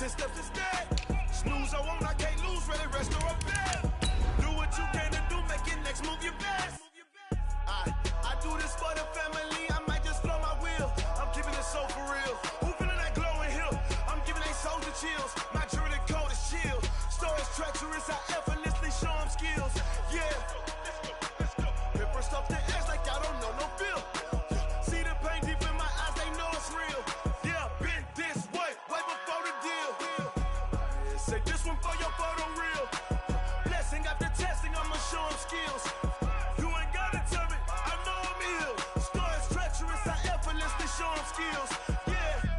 10 steps instead. Snooze, I won't, I can't lose, ready, rest or up bed. Do what you can to do, make your next move your best. I do this for the family, I might just blow my wheel. I'm keeping it so for real. Who feeling that glowing hill? I'm giving they souls the chills. My jewelry code is chill. Stories treacherous, I effortlessly show them skills. Yeah. Paper stuff the edge like I don't know no feel. See the pain deep in my eyes, they know it's real. Yeah, been this way before the deal. Say this one for your photo reel. Blessing after testing, I'ma show them skills. You ain't gotta tell me, I know I'm ill. Stories treacherous, I effortlessly show them skills. Yeah.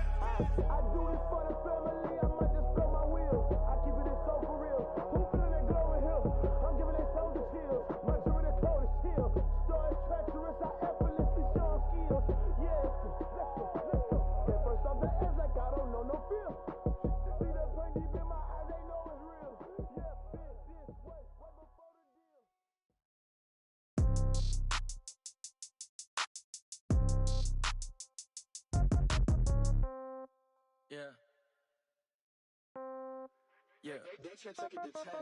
I do this for the family, I might just blow my wheel. I keep it so for real. Who feeling that glowing hill? I'm giving they souls the chills. My jewelry code is chill. Stories treacherous, I effortlessly show them skills. Yeah. Let's go. At first off the edge like I don't know no feel. See the pain deep in my eyes, they know it's real. Yeah, been this way before the deal. Yeah. Yeah.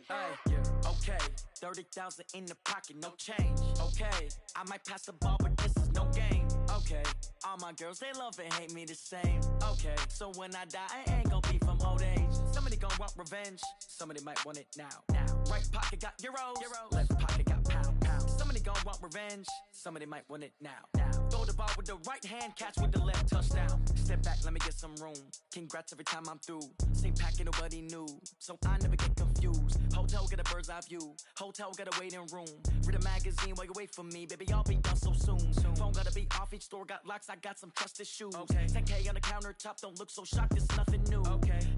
Hey, yeah. Okay. 30,000 in the pocket, no change. Okay. I might pass the ball, but this is no game. Okay. All my girls, they love and hate me the same. Okay. So when I die, I ain't gon' be from old age. Somebody gon' want revenge. Somebody might want it now. Right pocket got euros. Left pocket got pound. Somebody gon' want revenge. Somebody might want it now. Throw the ball with the right hand, catch with the left, touchdown. Step back, let me get some room. Congrats every time I'm through. Same packet, nobody knew, so I never get confused. Hotel got a bird's eye view. Hotel got a waiting room. Read a magazine while you wait for me, baby. I'll be done so soon. Phone gotta be off. Each store got locks. I got some trusted shoes. 10K on the countertop. Don't look so shocked. It's nothing new.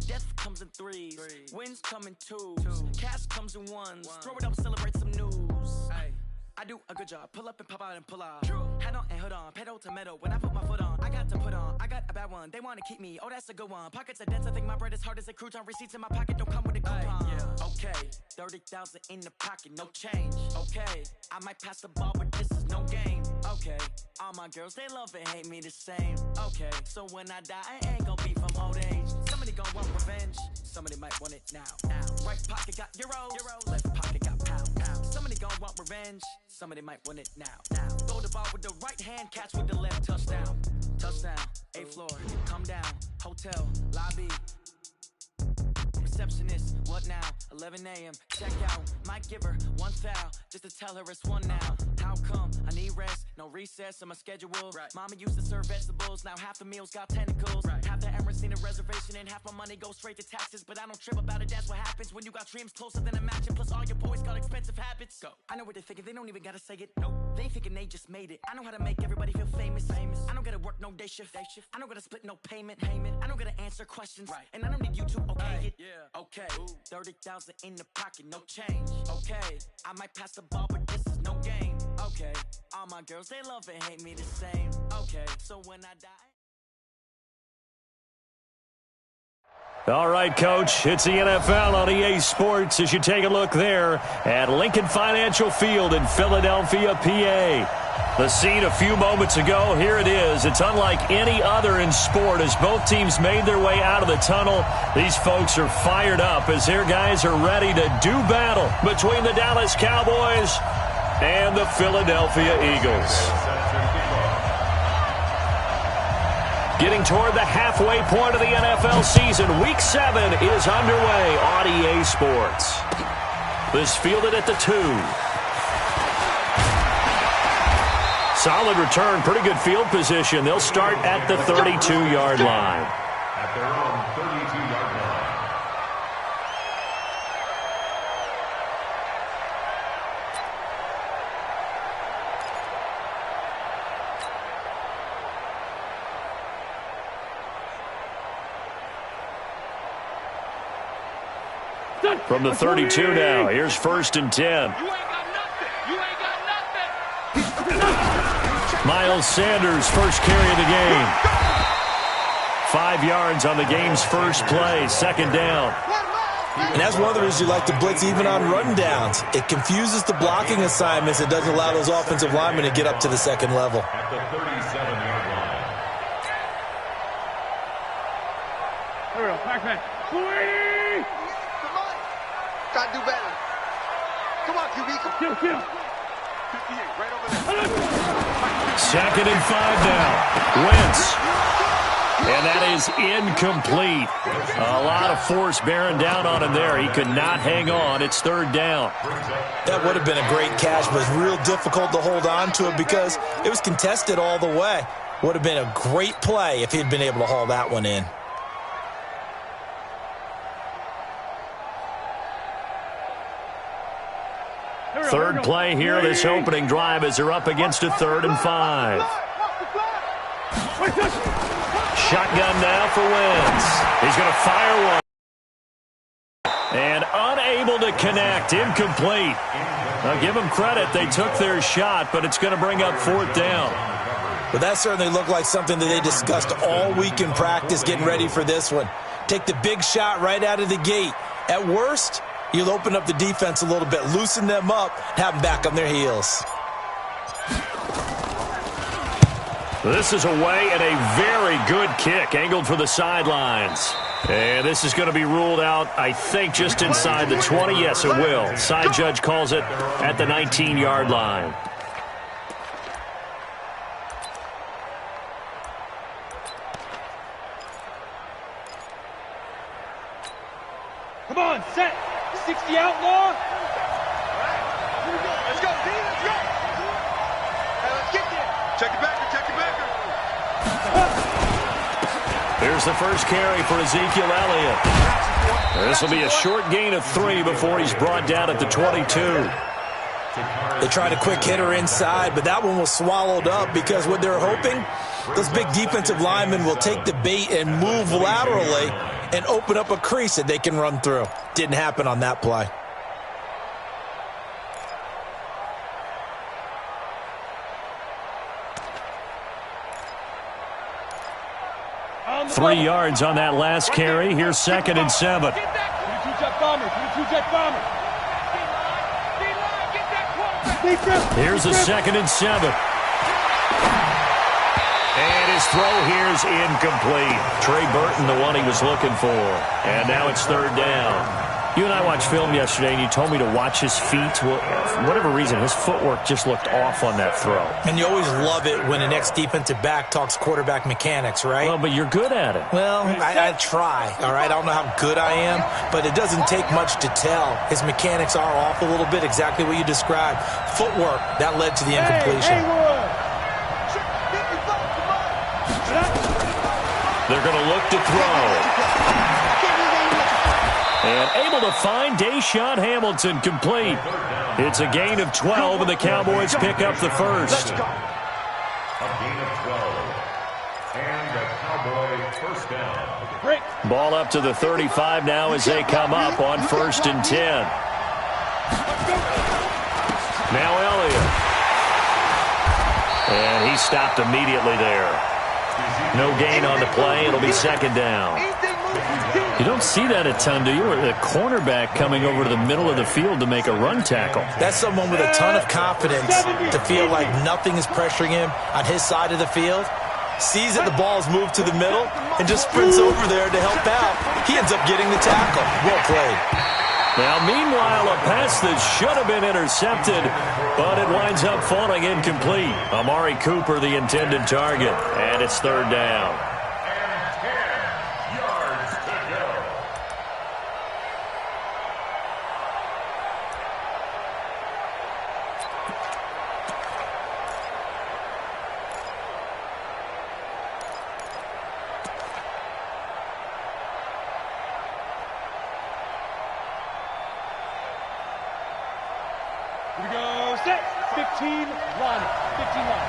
Death comes in threes. Wins come in twos. Cash comes in ones. Throw it up, celebrate some news. I do a good job. Pull up and pop out and pull out. Head on and hood on. Pedal to metal. When I put my foot on, I got to put on. I got a bad one. They want to keep me. Oh, that's a good one. Pockets are dense. I think my bread is hard as a crouton. Receipts in my pocket don't come with a coupon. Okay. 30,000 in the pocket. No change. Okay. I might pass the ball, but this is no game. Okay. All my girls, they love and hate me the same. Okay. So when I die, I ain't gonna be from old age. Somebody gon' want revenge. Somebody might want it now. Right pocket got euros. Left pocket got pound. Somebody gon' want revenge. Somebody might want it now. Throw the ball with the right hand, catch with the left, touchdown. Touchdown, 8th floor, come down, hotel, lobby. Receptionist, what now? 11 a.m. Check out. Might give her one foul just to tell her it's one now. How come? I need rest, no recess on my schedule. Mama used to serve vegetables, now half the meals got tentacles. Half the Emirates need a reservation and half my money goes straight to taxes. But I don't trip about it, that's what happens when you got dreams closer than a mansion. Plus all your boys got expensive habits. Go. I know what they're thinking, they don't even gotta say it. Nope. They ain't thinking they just made it. I know how to make everybody feel famous. I don't gotta work no day shift. I don't gotta split no payment. I don't gotta answer questions. And I don't need you to okay it. Okay, 30,000 in the pocket, no change. Okay, I might pass the ball, but this is no game. Okay, all my girls, they love and hate me the same. Okay, so when I die. All right, Coach, it's the NFL on EA Sports as you take a look there at Lincoln Financial Field in Philadelphia, PA. The scene a few moments ago, here it is. It's unlike any other in sport as both teams made their way out of the tunnel. These folks are fired up as their guys are ready to do battle between the Dallas Cowboys and the Philadelphia Eagles. Getting toward the halfway point of the NFL season, Week 7 is underway on EA Sports. This fielded at the 2. Solid return, pretty good field position. They'll start at the 32-yard line. At their own 32-yard line. From the 32 now, here's 1st and 10. Miles Sanders, first carry of the game. 5 yards on the game's first play, 2nd down. And that's one of the reasons you like to blitz even on run downs. It confuses the blocking assignments. It doesn't allow those offensive linemen to get up to the 2nd level. At the 37-yard line. Back. Come on. Try to do better. Come on, QB. Kill. 58, right over there. 2nd and 5 now. Wentz. And that is incomplete. A lot of force bearing down on him there. He could not hang on. It's 3rd down. That would have been a great catch, but it's real difficult to hold on to it because it was contested all the way. Would have been a great play if he'd been able to haul that one in. Third play here, this opening drive as they're up against a 3rd and 5. Shotgun now for Wentz. He's going to fire one. And unable to connect. Incomplete. Now give them credit. They took their shot, but it's going to bring up 4th down. But that certainly looked like something that they discussed all week in practice getting ready for this one. Take the big shot right out of the gate. At worst, you'll open up the defense a little bit, loosen them up, have them back on their heels. This is away and a very good kick, angled for the sidelines. And this is going to be ruled out, I think, just inside the 20. Yes, it will. Side judge calls it at the 19-yard line. Come on, set. 60 outlaw. Here we go. Let's go, D. Let's go. Hey, let's get there. Check it back. Here's the first carry for Ezekiel Elliott. This will be a short gain of 3 before he's brought down at the 22. They tried a quick hitter inside, but that one was swallowed up because what they're hoping, those big defensive linemen will take the bait and move laterally and open up a crease that they can run through. Didn't happen on that play. 3 yards on that last carry. Here's 2nd and 7. Here's a 2nd and 7. And his throw here's incomplete. Trey Burton, the one he was looking for. And now it's 3rd down. You and I watched film yesterday, and you told me to watch his feet. Well, for whatever reason, his footwork just looked off on that throw. And you always love it when an ex-defensive back talks quarterback mechanics, right? Well, but you're good at it. Well, I try, all right? I don't know how good I am, but it doesn't take much to tell. His mechanics are off a little bit, exactly what you described. Footwork, that led to the incompletion. They're going to look to throw. And able to find Deshaun Hamilton complete. It's a gain of 12, and the Cowboys pick up the first. A gain of 12. And the Cowboy first down. Ball up to the 35 now as they come up on 1st and 10. Now Elliott. And he stopped immediately there. No gain on the play. It'll be 2nd down. You don't see that a ton, do you? Or the cornerback coming over to the middle of the field to make a run tackle. That's someone with a ton of confidence to feel like nothing is pressuring him on his side of the field. Sees that the ball's moved to the middle and just sprints over there to help out. He ends up getting the tackle. Well played. Now, meanwhile, a pass that should have been intercepted, but it winds up falling incomplete. Amari Cooper, the intended target, and it's 3rd down. Here we go, set, 15, run, 15, run.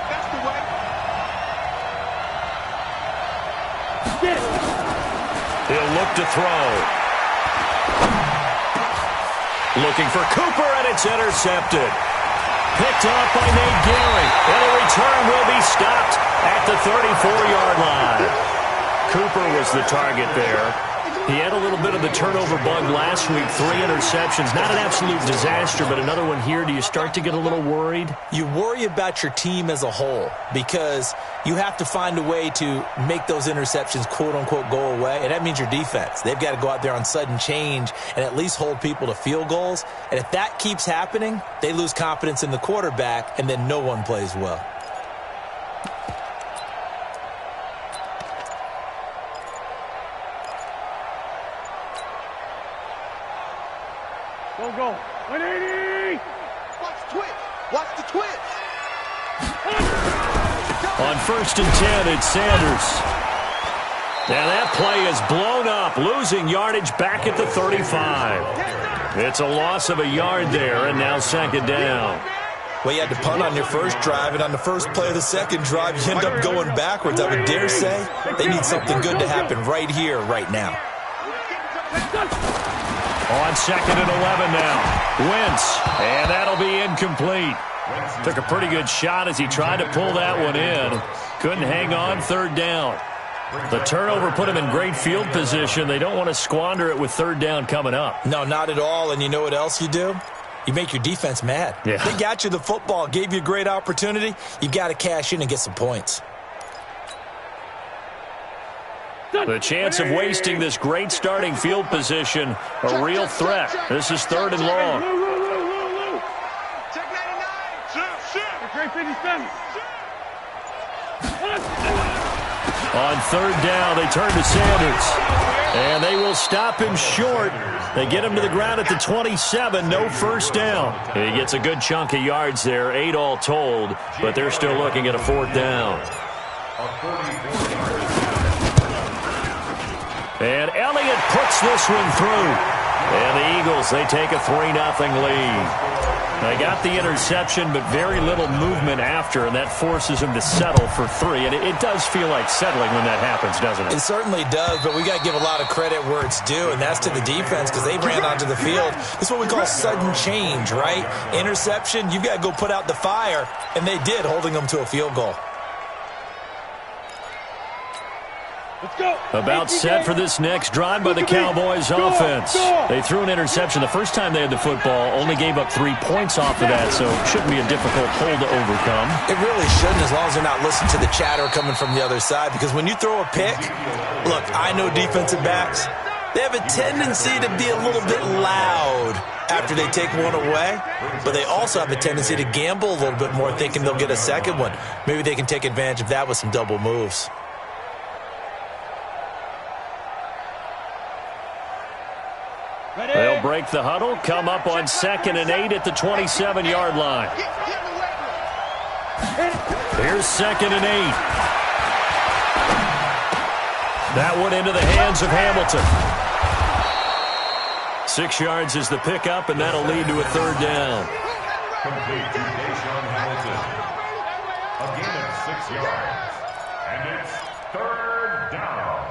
That's the way. Get it. He'll look to throw. Looking for Cooper, and it's intercepted. Picked off by Nate Gary, and the return will be stopped at the 34-yard line. Cooper was the target there. He had a little bit of the turnover bug last week, 3 interceptions. Not an absolute disaster, but another one here. Do you start to get a little worried? You worry about your team as a whole because you have to find a way to make those interceptions, quote-unquote, go away, and that means your defense. They've got to go out there on sudden change and at least hold people to field goals, and if that keeps happening, they lose confidence in the quarterback, and then no one plays well. Go. 180! Watch the twitch. Watch the twitch. On 1st and 10, it's Sanders. And that play is blown up, losing yardage back at the 35. It's a loss of a yard there, and now 2nd down. Well, you had to punt on your first drive, and on the first play of the second drive, you end up going backwards. I would dare say they need something good to happen right here, right now. On 2nd and 11 now. Wentz, and that'll be incomplete. Took a pretty good shot as he tried to pull that one in. Couldn't hang on, 3rd down. The turnover put him in great field position. They don't want to squander it with 3rd down coming up. No, not at all, and you know what else you do? You make your defense mad. Yeah. They got you the football, gave you a great opportunity. You've got to cash in and get some points. The chance of wasting this great starting field position, a real threat. This is 3rd and long. Check 99. Great 57. On 3rd down, they turn to Sanders. And they will stop him short. They get him to the ground at the 27, no 1st down. He gets a good chunk of yards there, 8 all told, but they're still looking at a 4th down. And Elliott puts this one through. And the Eagles, they take a 3-0 lead. They got the interception, but very little movement after, and that forces them to settle for 3. And it does feel like settling when that happens, doesn't it? It certainly does, but we got to give a lot of credit where it's due, and that's to the defense because they ran onto the field. This is what we call sudden change, right? Interception, you've got to go put out the fire, and they did, holding them to a field goal. Let's go. About set for this next drive by the Cowboys offense. They threw an interception the first time they had the football, only gave up 3 points off of that, so it shouldn't be a difficult hole to overcome. It really shouldn't, as long as they're not listening to the chatter coming from the other side, because when you throw a pick, look, I know defensive backs, they have a tendency to be a little bit loud after they take one away, but they also have a tendency to gamble a little bit more, thinking they'll get a second one. Maybe they can take advantage of that with some double moves. They'll break the huddle, come up on 2nd and 8 at the 27-yard line. Here's 2nd and 8. That one into the hands of Hamilton. 6 yards is the pickup, and that'll lead to a 3rd down. Complete to Deshaun Hamilton. A gain of 6 yards. And it's 3rd down.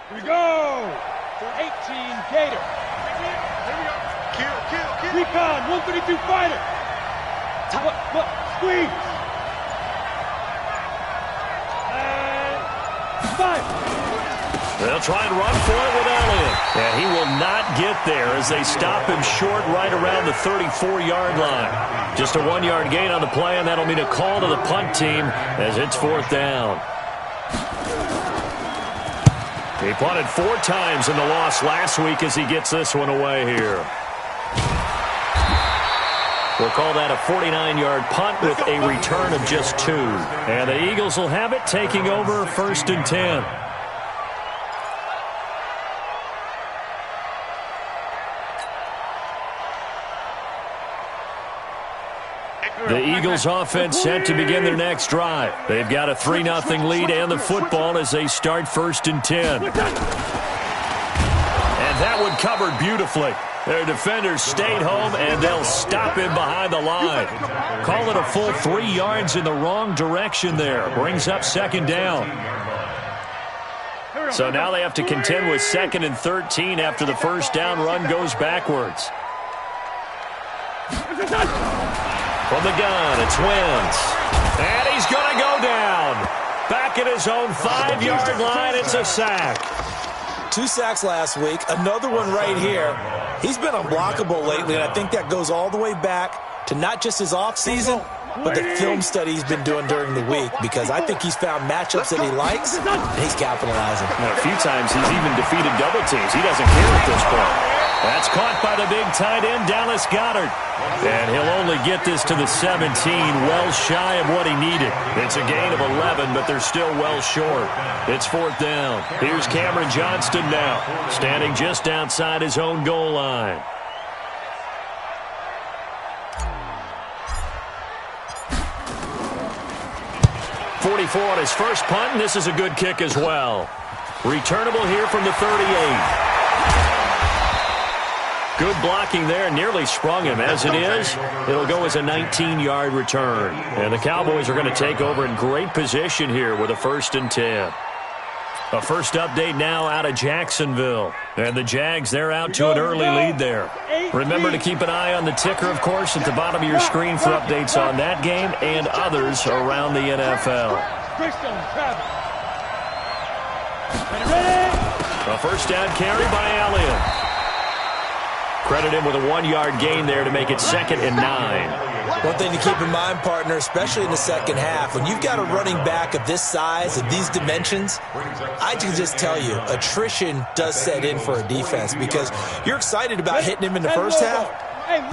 Here we go. 18 Gator. Kill. Recon, 132 fighter. Look, squeeze. And 5. They'll try and run for it with Elliott. And he will not get there as they stop him short right around the 34-yard line. Just a 1-yard gain on the play, and that'll mean a call to the punt team as it's 4th down. He punted 4 times in the loss last week as he gets this one away here. We'll call that a 49-yard punt with a return of just 2. And the Eagles will have it, taking over 1st and 10. The Eagles offense set to begin their next drive. They've got a 3-0 lead and the football as they start 1st and 10. And that one covered beautifully. Their defenders stayed home, and they'll stop him behind the line. Call it a full 3 yards in the wrong direction there. Brings up 2nd down. So now they have to contend with 2nd and 13 after the first down run goes backwards. From the gun, it's Wentz. And he's going to go down. Back at his own 5-yard line, it's a sack. 2 sacks last week, another one right here. He's been unblockable lately, and I think that goes all the way back to not just his offseason, but the film study he's been doing during the week, because I think he's found matchups that he likes, and he's capitalizing. A few times he's even defeated double teams. He doesn't care at this point. That's caught by the big tight end, Dallas Goedert. And he'll only get this to the 17, well shy of what he needed. It's a gain of 11, but they're still well short. It's 4th down. Here's Cameron Johnston now, standing just outside his own goal line. On his first punt, and this is a good kick as well. Returnable here from the 38. Good blocking there, nearly sprung him. As it is, it'll go as a 19-yard return. And the Cowboys are going to take over in great position here with a 1st and 10. A first update now out of Jacksonville. And the Jags, they're out to an early lead there. Remember to keep an eye on the ticker, of course, at the bottom of your screen for updates on that game and others around the NFL. A first down carry by Elliott. Credit him with a 1-yard gain there to make it 2nd and 9. One thing to keep in mind, partner, especially in the second half, when you've got a running back of this size, of these dimensions, I can just tell you, attrition does set in for a defense, because you're excited about hitting him in the first half.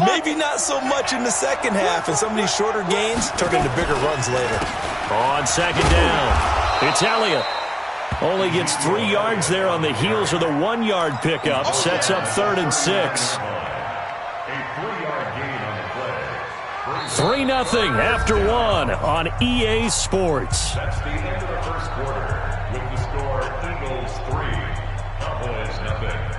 Maybe not so much in the second half, and some of these shorter gains turn into bigger runs later. On 2nd down, it's Elliott. Only gets 3 yards there on the heels of the 1-yard pickup. Sets up 3rd and 6. A 3-yard gain on the play. 3-0 after 1 on EA Sports. That's the end of the first quarter with the score Eagles 3, Cowboys 0.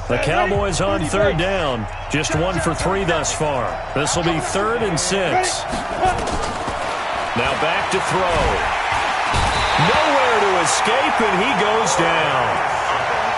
The Cowboys on 3rd down. Just 1 for 3 thus far. This will be 3rd and 6. Now back to throw. Nowhere to escape, and he goes down.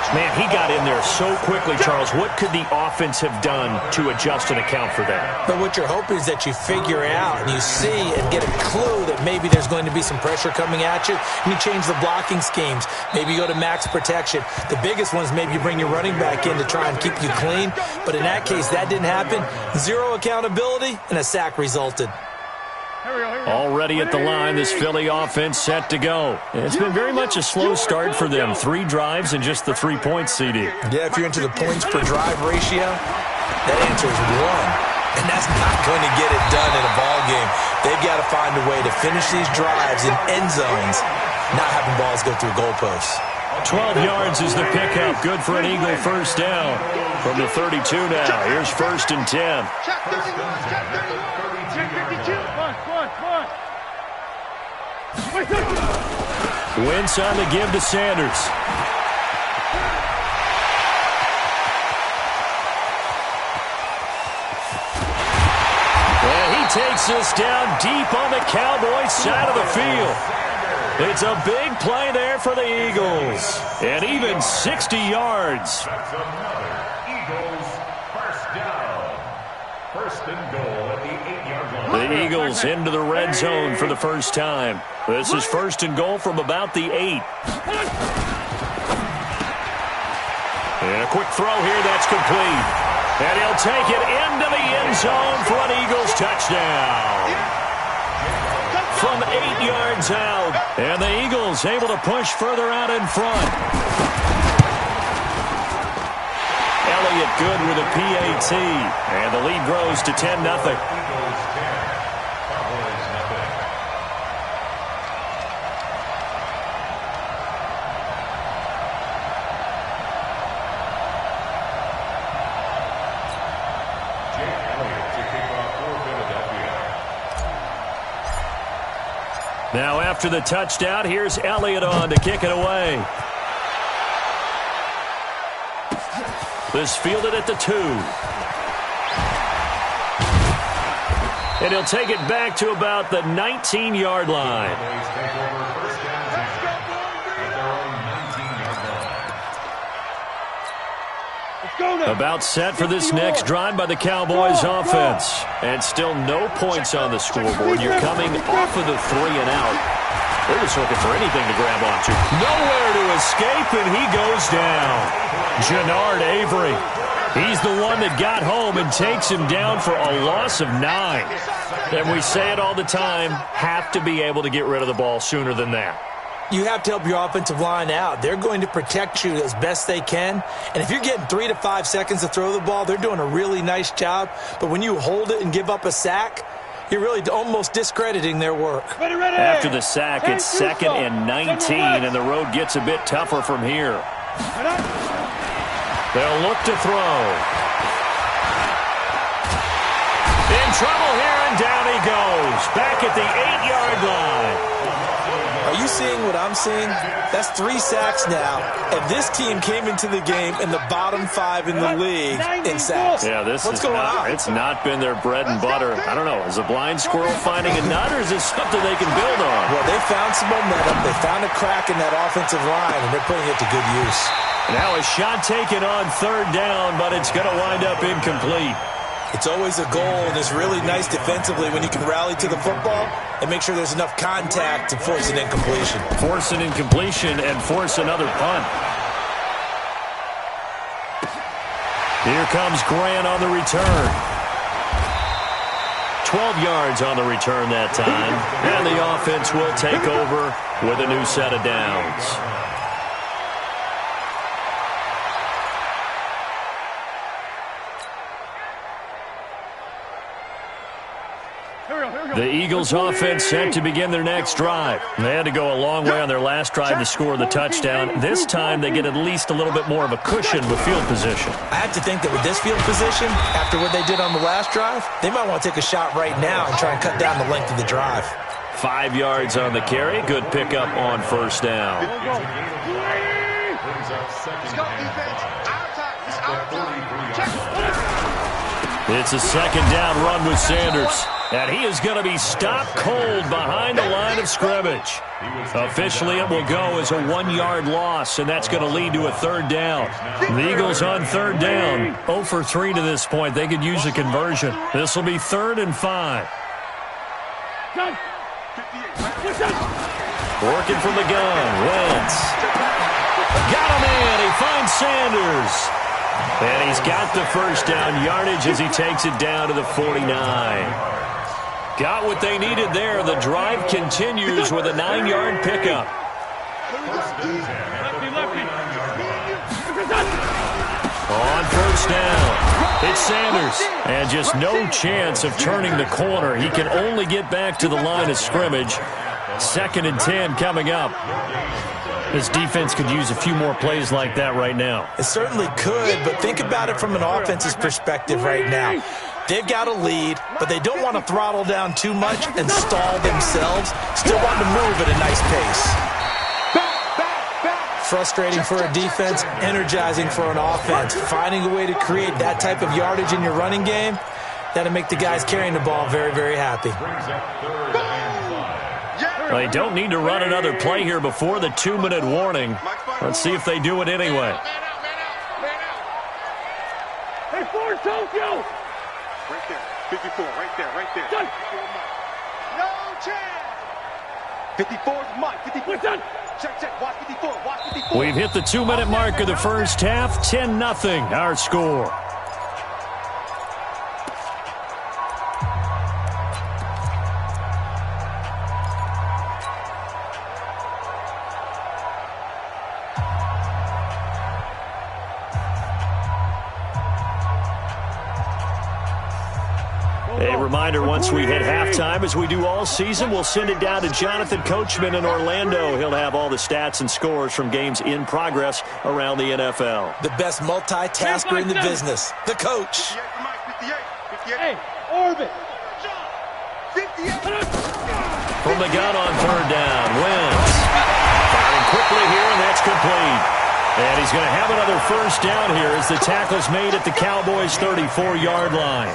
Man, he got in there so quickly, Charles. What could the offense have done to adjust and account for that? But what you're hoping is that you figure out and you see and get a clue that maybe there's going to be some pressure coming at you, and you change the blocking schemes. Maybe you go to max protection. The biggest one is maybe you bring your running back in to try and keep you clean. But in that case, that didn't happen. 0 accountability, and a sack resulted. Already at the line, this Philly offense set to go. It's been very much a slow start for them. 3 drives and just the 3 points, CD. Yeah, if you're into the points per drive ratio, that answer is 1. And that's not going to get it done in a ball game. They've got to find a way to finish these drives in end zones, not having balls go through goalposts. 12 yards is the pickup. Good for an Eagle first down. From the 32 now, here's 1st and 10. Check 31, check 31. Check 52. Come on. Wentz on the give to Sanders. And he takes this down deep on the Cowboys side of the field. It's a big play there for the Eagles. And even 60 yards. That's another Eagles first down. 1st and goal at the 8-yard line. The Eagles into the red zone for the first time. This is 1st and goal from about the 8. And a quick throw here, that's complete. And he'll take it into the end zone for an Eagles touchdown. From 8 yards out. And the Eagles able to push further out in front. Elliott good with a PAT. And the lead grows to 10-0. Eagles 10, Cowboys 0. Jake Elliott to kick off for Philadelphia. After the touchdown, here's Elliott on to kick it away. This fielded at the 2. And he'll take it back to about the 19-yard line. About set for this next drive by the Cowboys offense. And still no points on the scoreboard. You're coming off of the 3 and out. They're just looking for anything to grab onto. Nowhere to escape, and he goes down. Jannard Avery. He's the one that got home and takes him down for a loss of 9. And we say it all the time, have to be able to get rid of the ball sooner than that. You have to help your offensive line out. They're going to protect you as best they can. And if you're getting 3 to 5 seconds to throw the ball, they're doing a really nice job. But when you hold it and give up a sack, you're really almost discrediting their work. After the sack, it's 2nd and 19, and the road gets a bit tougher from here. They'll look to throw. In trouble here, and down he goes. Back at the 8-yard line. Are you seeing what I'm seeing? That's 3 sacks now, and this team came into the game in the bottom 5 in the league in sacks. Yeah, What's going on? It's not been their bread and butter. I don't know. Is a blind squirrel finding a nut, or is this something they can build on? Well, they found some momentum. They found a crack in that offensive line, and they're putting it to good use. Now a shot taken on 3rd down, but it's going to wind up incomplete. It's always a goal, and it's really nice defensively when you can rally to the football and make sure there's enough contact to force an incompletion. Force an incompletion and force another punt. Here comes Grant on the return. 12 yards on the return that time, and the offense will take over with a new set of downs. The Eagles offense set to begin their next drive. They had to go a long way on their last drive to score the touchdown. This time they get at least a little bit more of a cushion with field position. I have to think that with this field position, after what they did on the last drive, they might want to take a shot right now and try and cut down the length of the drive. 5 yards on the carry. Good pickup on 1st down. Let's go, defense. Our time. It's our time. Check. It's a 2nd down run with Sanders. And he is going to be stopped cold behind the line of scrimmage. Officially, it will go as a 1-yard loss, and that's going to lead to a 3rd down. The Eagles on 3rd down. 0 for 3 to this point. They could use a conversion. This will be 3rd and 5. Working from the gun. Wentz. Got him in. He finds Sanders. And he's got the 1st down yardage as he takes it down to the 49. Got what they needed there. The drive continues with a 9-yard pickup. On 1st down, it's Sanders. And just no chance of turning the corner. He can only get back to the line of scrimmage. 2nd and 10 coming up. This defense could use a few more plays like that right now. It certainly could, but think about it from an offense's perspective right now. They've got a lead, but they don't want to throttle down too much and stall themselves. Still want to move at a nice pace. Frustrating for a defense, energizing for an offense. Finding a way to create that type of yardage in your running game, that'll make the guys carrying the ball very, very happy. They don't need to run another play here before the 2-minute warning. Let's see if they do it anyway. Hey, force Tokyo! Right there. 54, right there, right there. Done. No chance. 54 is Mike. 54. Done. Check. Watch 54. Watch 54. We've hit the 2-minute mark of the first half. 10-0 our score. A reminder, once we hit halftime, as we do all season, we'll send it down to Jonathan Coachman in Orlando. He'll have all the stats and scores from games in progress around the NFL. The best multitasker in the business, the coach. 58 for Mike. 58. 58. Hey, orbit! 58. From from the gun on third down. Wins. Firing quickly here, and that's complete. And he's going to have another first down here as the tackle's made at the Cowboys' 34-yard line.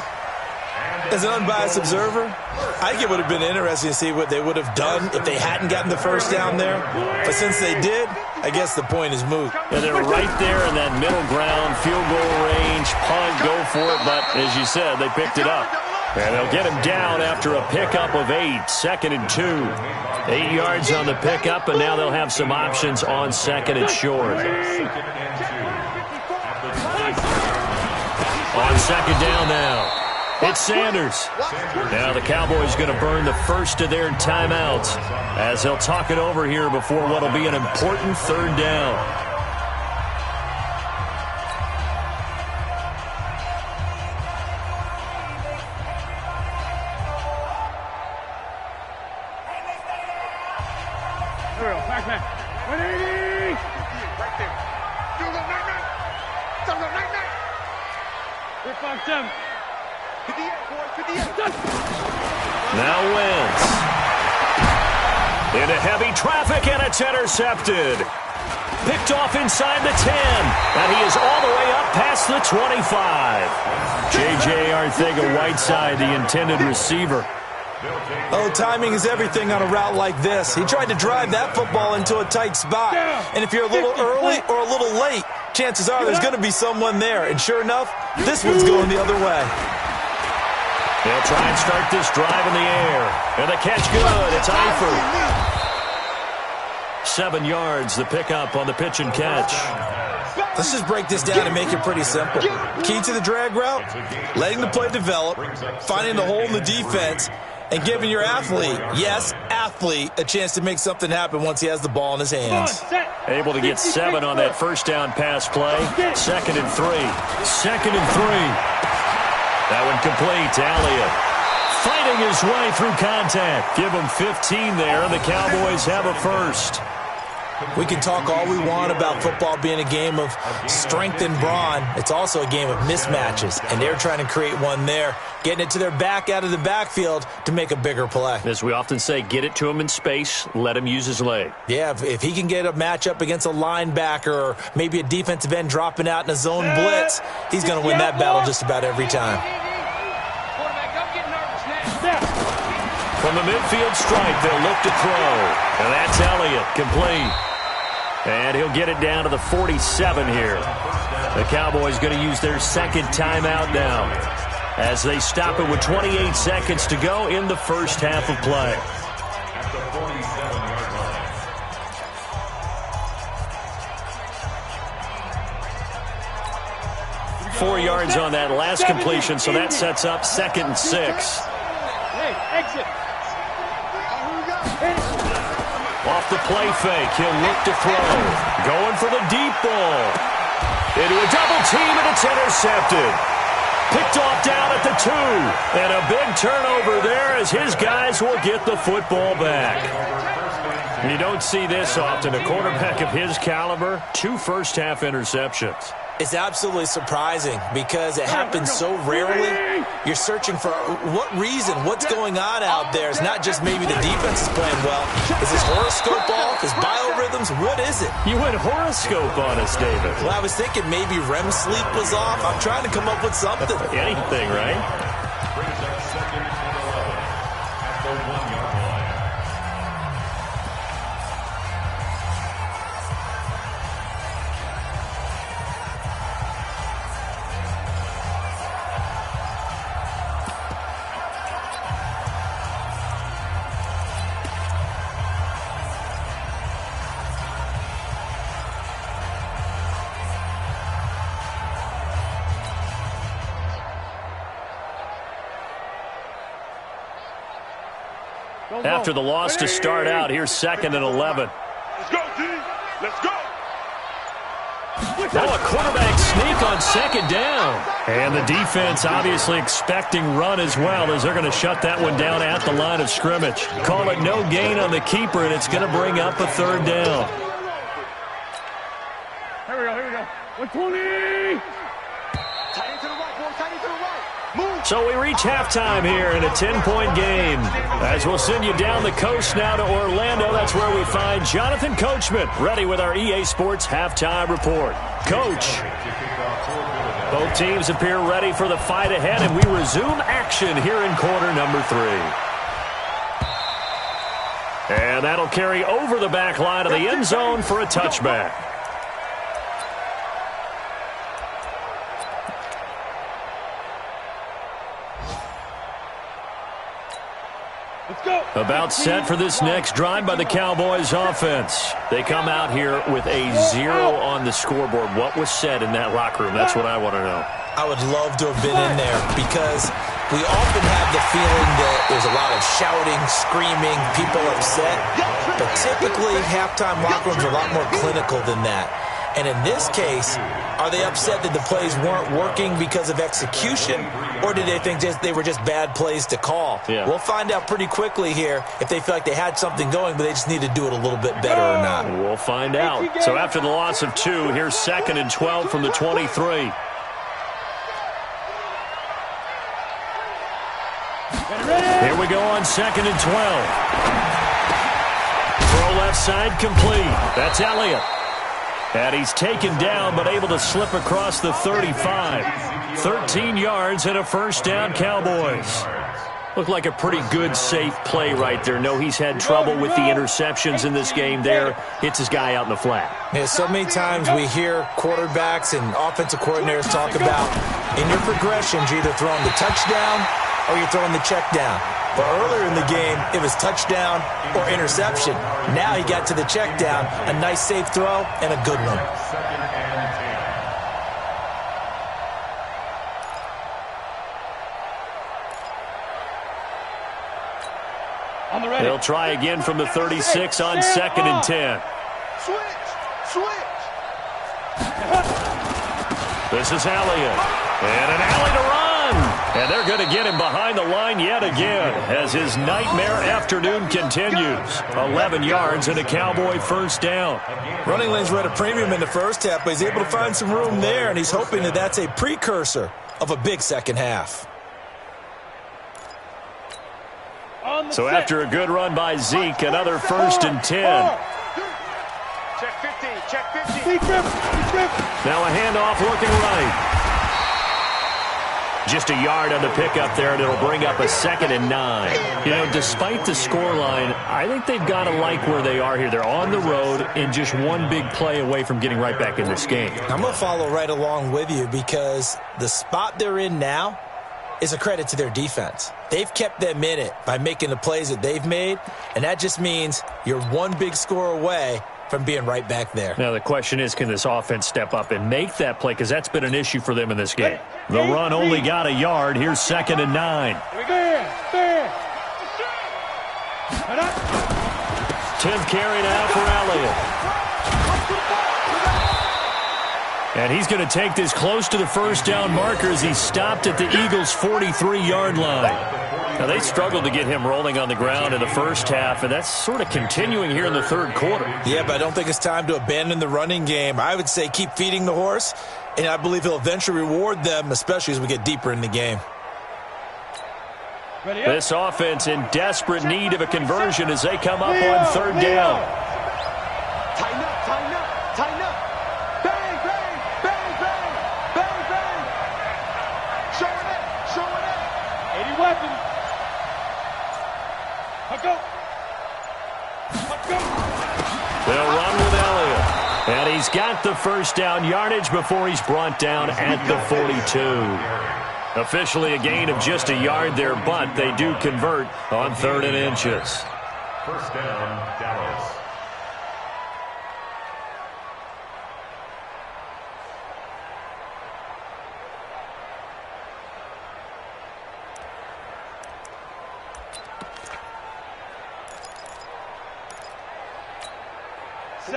As an unbiased observer, I think it would have been interesting to see what they would have done if they hadn't gotten the first down there. But since they did, I guess the point is moot. And they're right there in that middle ground, field goal range, punt, go for it. But as you said, they picked it up. And they'll get him down after a pickup of 8, 2nd and 2. 8 yards on the pickup, and now they'll have some options on 2nd and short. On 2nd down now. It's Sanders. Now the Cowboys going to burn the first of their timeouts as he'll talk it over here before what will be an important third down. Here we go. Back man. 180. Right there. Do the night-night. Do the night-night. 357. 58, boys. 58. Now Wentz. Into heavy traffic, and it's intercepted. Picked off inside the 10. And he is all the way up past the 25. J.J. Arcega-Whiteside, the intended receiver. Oh, timing is everything on a route like this. He tried to drive that football into a tight spot. And if you're a little early or a little late, chances are there's going to be someone there. And sure enough, this one's going the other way. They'll try and start this drive in the air. And the catch good. It's Eifert. 7 yards, the pickup on the pitch and catch. Let's just break this down and make it pretty simple. Key to the drag route, letting the play develop, finding the hole in the defense, and giving your athlete, yes, athlete, a chance to make something happen once he has the ball in his hands. Able to get 7 on that first down pass play. 2nd and 3. 2nd and 3. That one complete to Elliott. Fighting his way through contact. Give him 15 there, and the Cowboys have a first. We can talk all we want about football being a game of strength and brawn. It's also a game of mismatches, and they're trying to create one there, getting it to their back out of the backfield to make a bigger play. As we often say, get it to him in space, let him use his leg. Yeah, if he can get a matchup against a linebacker or maybe a defensive end dropping out in a zone blitz, he's going to win that battle just about every time. From the midfield stripe, they'll look to throw. And that's Elliott, complete. And he'll get it down to the 47 here. The Cowboys going to use their second timeout now as they stop it with 28 seconds to go in the first half of play. At the 47-yard line. 4 yards on that last completion, so that sets up 2nd and 6. Hey, exit. Off the play fake, he'll look to throw. Going for the deep ball. Into a double team, and it's intercepted. Picked off down at the 2. And a big turnover there as his guys will get the football back. You don't see this often. A quarterback of his caliber, 2 first-half interceptions. It's absolutely surprising because it happens so rarely. You're searching for what reason, what's going on out there. It's not just maybe the defense is playing well. Is his horoscope off? His biorhythms? What is it? You went horoscope on us, David. Well, I was thinking maybe REM sleep was off. I'm trying to come up with something. Anything, right? Brings up 2nd and 11 at the 1-yard line. After the loss to start out, here's 2nd and 11. Let's go, D. Let's go. Now a quarterback sneak on 2nd down. And the defense obviously expecting run as well as they're going to shut that one down at the line of scrimmage. Call it no gain on the keeper, and it's going to bring up a 3rd down. Here we go. 120. Tight end to the right, boy. Tight end to the right. So we reach halftime here in a 10-point game. As we'll send you down the coast now to Orlando, that's where we find Jonathan Coachman, ready with our EA Sports halftime report. Coach. Both teams appear ready for the fight ahead, and we resume action here in quarter number 3. And that'll carry over the back line of the end zone for a touchback. About set for this next drive by the Cowboys offense. They come out here with a 0 on the scoreboard. What was said in that locker room? That's what I want to know. I would love to have been in there because we often have the feeling that there's a lot of shouting, screaming, people upset. But typically, halftime locker rooms are a lot more clinical than that. And in this case, are they upset that the plays weren't working because of execution, or did they think they were just bad plays to call? Yeah. We'll find out pretty quickly here if they feel like they had something going, but they just need to do it a little bit better or not. We'll find out. So after the loss of 2, here's 2nd and 12 from the 23. Here we go on 2nd and 12. Throw left side complete. That's Elliott. And he's taken down but able to slip across the 35. 13 yards and a first down, Cowboys. Looked like a pretty good, safe play right there. No, he's had trouble with the interceptions in this game there. Hits his guy out in the flat. Yeah, so many times we hear quarterbacks and offensive coordinators talk about in your progressions, you're either throwing the touchdown or you're throwing the check down. But earlier in the game, it was touchdown or interception. Now he got to the check down, a nice safe throw, and a good one. They'll try again from the 36 on 2nd and 10. Switch. This is Elliott. And an alley to run. And they're going to get him behind the line yet again as his nightmare afternoon continues. 11 yards and a Cowboy first down. Running lanes were at a premium in the first half, but he's able to find some room there, and he's hoping that that's a precursor of a big second half. So after a good run by Zeke, another 1st and 10. Check 15. Now a handoff looking right. Just a yard on the pickup there, and it'll bring up a 2nd and 9. You know, despite the scoreline, I think they've got to like where they are here. They're on the road and just one big play away from getting right back in this game. I'm going to follow right along with you because the spot they're in now is a credit to their defense. They've kept them in it by making the plays that they've made, and that just means you're one big score away from being right back there. Now the question is, can this offense step up and make that play? Because that's been an issue for them in this game. The run only got a yard. Here's 2nd and 9. 10th carry now for Elliott. And he's going to take this close to the first down marker as he stopped at the Eagles' 43-yard line. Now, they struggled to get him rolling on the ground in the first half, and that's sort of continuing here in the third quarter. Yeah, but I don't think it's time to abandon the running game. I would say keep feeding the horse, and I believe he'll eventually reward them, especially as we get deeper in the game. This offense in desperate need of a conversion as they come up on 3rd down. Tighten up. Bang. Showing it. 80 weapons. Go. They'll run with Elliott. And he's got the first down yardage before he's brought down at the 42. Officially a gain of just a yard there, but they do convert on 3rd and inches. First down, Dallas.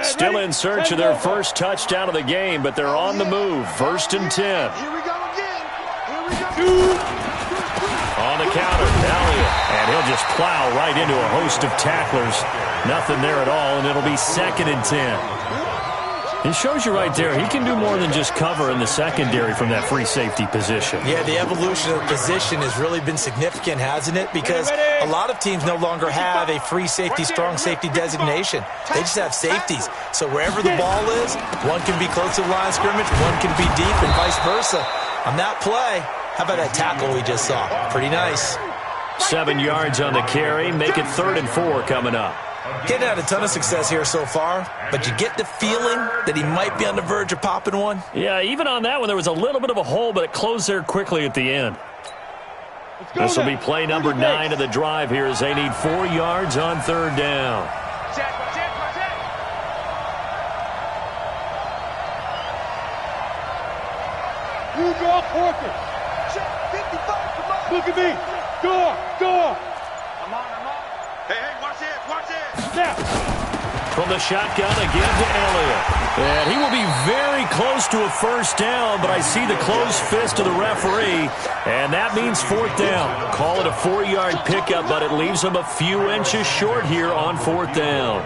Still in search of their first touchdown of the game, but they're on the move. 1st and 10. Here we go again. On the counter, Elliott. And he'll just plow right into a host of tacklers. Nothing there at all, and it'll be 2nd and 10. It shows you right there, he can do more than just cover in the secondary from that free safety position. Yeah, the evolution of the position has really been significant, hasn't it? Because a lot of teams no longer have a free safety, strong safety designation. They just have safeties. So wherever the ball is, one can be close to the line of scrimmage, one can be deep, and vice versa. On that play, how about that tackle we just saw? Pretty nice. 7 yards on the carry. Make it 3rd and 4 coming up. Getting had a ton of success here so far, but you get the feeling that he might be on the verge of popping one. Yeah, even on that one, there was a little bit of a hole, but it closed there quickly at the end. This will be play number 9 of the drive here as they need 4 yards on 3rd down. You draw Porter. Check 55, come on. Look at me. Door. I'm on. Hey, watch this. Now. From the shotgun again to Elliott. And he will be very close to a 1st down, but I see the closed fist of the referee, and that means 4th down. Call it a 4-yard pickup, but it leaves him a few inches short here on 4th down.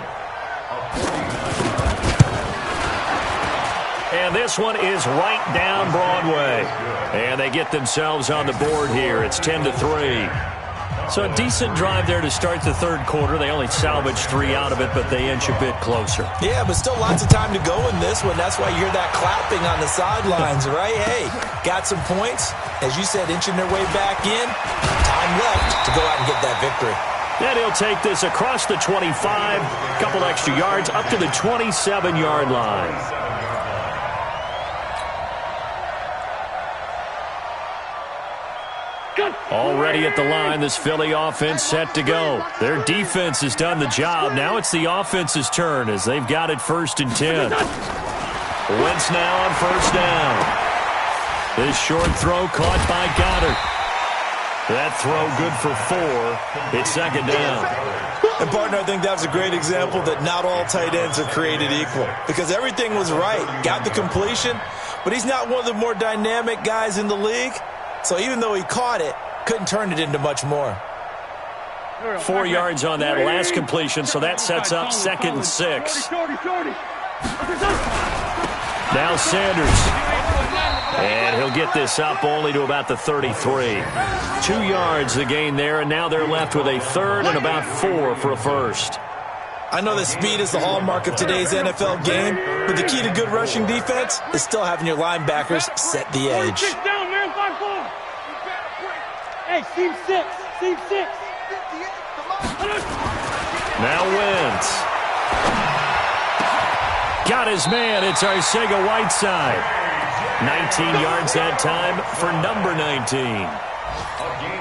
And this one is right down Broadway. And they get themselves on the board here. It's 10-3. So a decent drive there to start the 3rd quarter. They only salvaged 3 out of it, but they inch a bit closer. Yeah, but still lots of time to go in this one. That's why you hear that clapping on the sidelines, right? Hey, got some points. As you said, inching their way back in. Time left to go out and get that victory. And he'll take this across the 25, couple extra yards, up to the 27-yard line. Already at the line, this Philly offense set to go. Their defense has done the job. Now it's the offense's turn as they've got it 1st and 10. Wentz now on 1st down. This short throw caught by Goddard. That throw good for 4. It's 2nd down. And, partner, I think that was a great example that not all tight ends are created equal. Because everything was right. Got the completion, but he's not one of the more dynamic guys in the league. So even though he caught it, couldn't turn it into much more. 4 yards on that last completion, so that sets up 2nd and 6. Now Sanders. And he'll get this up only to about the 33. 2 yards the gain there, and now they're left with a 3rd and about 4 for a 1st. I know that speed is the hallmark of today's NFL game, but the key to good rushing defense is still having your linebackers set the edge. Hey, seam 6. Now Wentz. Got his man. It's Arcega-Whiteside. 19 yards that time for number 19.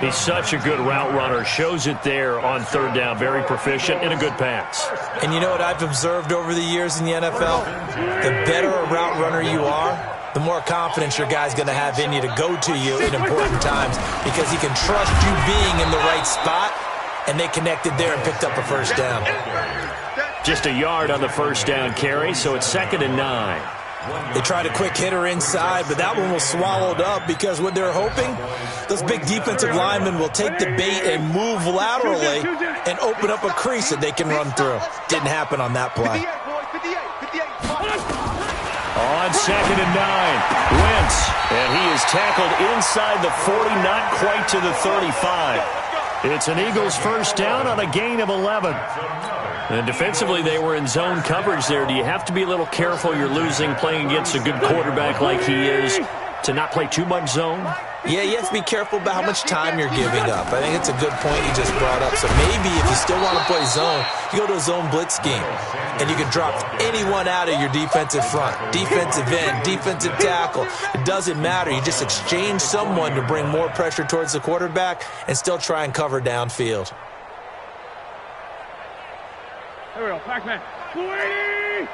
He's such a good route runner. Shows it there on 3rd down. Very proficient and a good pass. And you know what I've observed over the years in the NFL? The better a route runner you are, the more confidence your guy's going to have in you to go to you in important times because he can trust you being in the right spot, and they connected there and picked up a 1st down. Just a yard on the 1st down carry, so it's 2nd and 9. They tried a quick hitter inside, but that one was swallowed up because what they're hoping, those big defensive linemen will take the bait and move laterally and open up a crease that they can run through. Didn't happen on that play. On 2nd and 9, Wentz, and he is tackled inside the 40, not quite to the 35. It's an Eagles 1st down on a gain of 11. And defensively, they were in zone coverage there. Do you have to be a little careful? You're losing, playing against a good quarterback like he is, to not play too much zone? Yeah, you have to be careful about how much time you're giving up. I think it's a good point you just brought up. So maybe if you still want to play zone, you go to a zone blitz scheme. And you can drop anyone out of your defensive front. Defensive end, defensive tackle. It doesn't matter. You just exchange someone to bring more pressure towards the quarterback and still try and cover downfield. Here we go, Pac-Man. 280!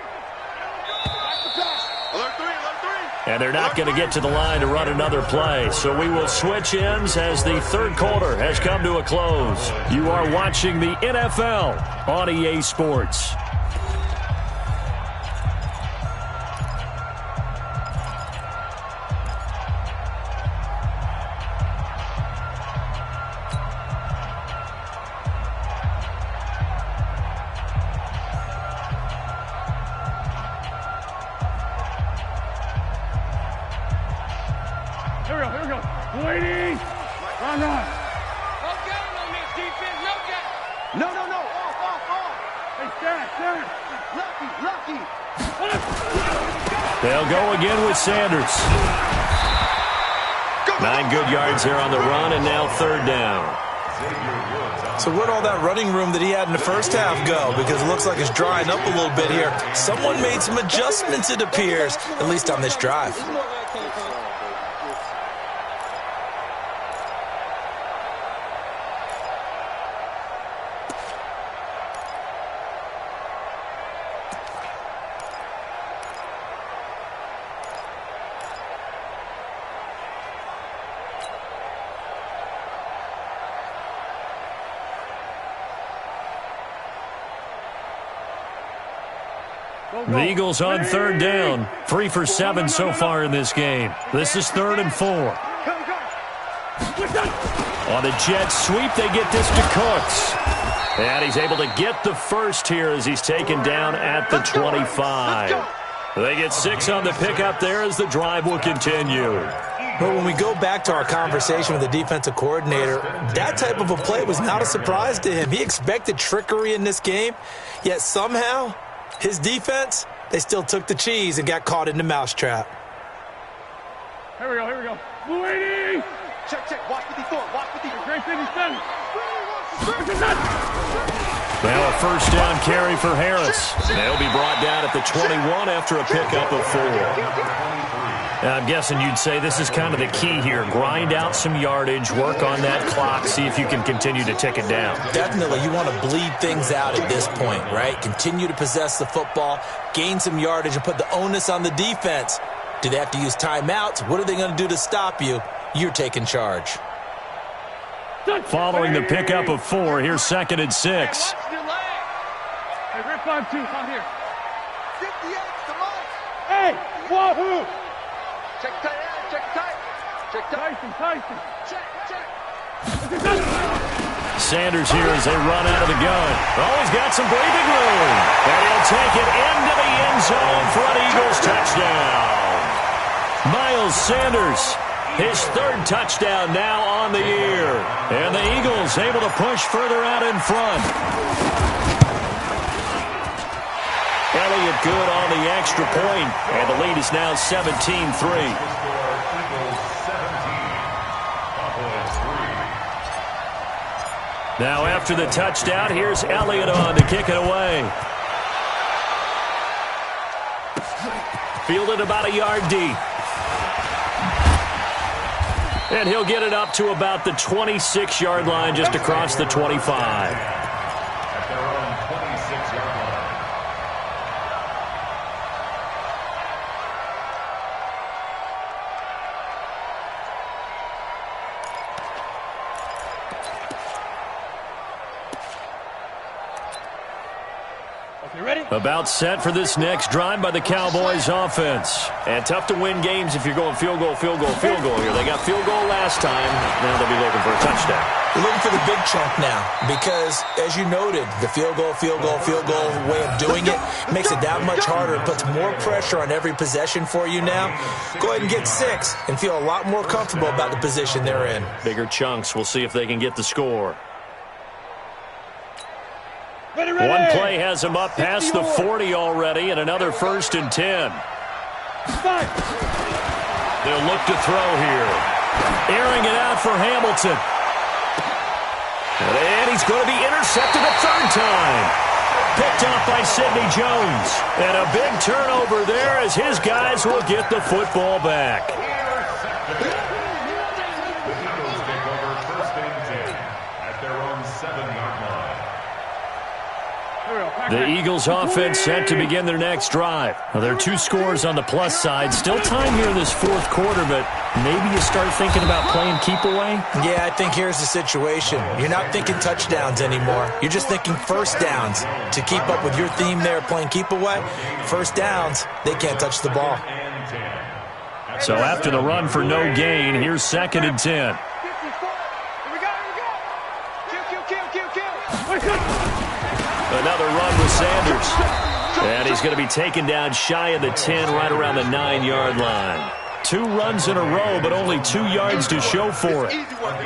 And they're not going to get to the line to run another play. So we will switch ends as the 3rd quarter has come to a close. You are watching the NFL on EA Sports. Here we go. Waiting. Run. No game on this defense. No game. No. Off. Hey, stand. Lucky. They'll go again with Sanders. 9 good yards there on the run, and now 3rd down. So where'd all that running room that he had in the first half go? Because it looks like it's drying up a little bit here. Someone made some adjustments, it appears, at least on this drive. The Eagles on 3rd down. 3 for 7 so far in this game. This is 3rd and 4. On the jet sweep, they get this to Cooks. And he's able to get the first here as he's taken down at the 25. They get 6 on the pickup there as the drive will continue. But when we go back to our conversation with the defensive coordinator, that type of a play was not a surprise to him. He expected trickery in this game, yet somehow his defense, they still took the cheese and got caught in the mousetrap. Here we go. Waiting. Check. Watch 54. Great thing he's done. Now a first down carry for Harris. They'll be brought down at the 21 after a pickup of 4. I'm guessing you'd say this is kind of the key here. Grind out some yardage, work on that clock, see if you can continue to tick it down. Definitely, you want to bleed things out at this point, right? Continue to possess the football, gain some yardage, and put the onus on the defense. Do they have to use timeouts? What are they going to do to stop you? You're taking charge. Following the pickup of 4, here's 2nd and 6. Hey, rip on 2. Come here. 58, come on. Hey, wahoo! Check tight. Tyson. Check. Sanders here as they run out of the gun. Oh, he's got some breathing room. And he'll take it into the end zone for an Eagles touchdown. Miles Sanders, his 3rd touchdown now on the year. And the Eagles able to push further out in front. Elliott good on the extra point, and the lead is now 17-3. Now after the touchdown, here's Elliott on to kick it away. Fielded about a yard deep. And he'll get it up to about the 26-yard line just across the 25. About set for this next drive by the Cowboys offense. And tough to win games if you're going field goal here. They got field goal last time. Now they'll be looking for a touchdown. You're looking for the big chunk now because, as you noted, the field goal way of doing it makes it that much harder. It puts more pressure on every possession for you now. Go ahead and get 6 and feel a lot more comfortable about the position they're in. Bigger chunks. We'll see if they can get the score. One play has him up past the 40 already, and another 1st and 10. They'll look to throw here. Airing it out for Hamilton. And he's going to be intercepted a 3rd time. Picked off by Sidney Jones. And a big turnover there as his guys will get the football back. The Eagles offense set to begin their next drive. Well, there are 2 scores on the plus side. Still time here in this 4th quarter, but maybe you start thinking about playing keep away? Yeah, I think here's the situation. You're not thinking touchdowns anymore. You're just thinking first downs. To keep up with your theme there, playing keep away, first downs, they can't touch the ball. So after the run for no gain, here's 2nd and 10. Another run with Sanders. And he's going to be taken down shy of the 10, right around the 9-yard line. 2 runs in a row, but only 2 yards to show for it.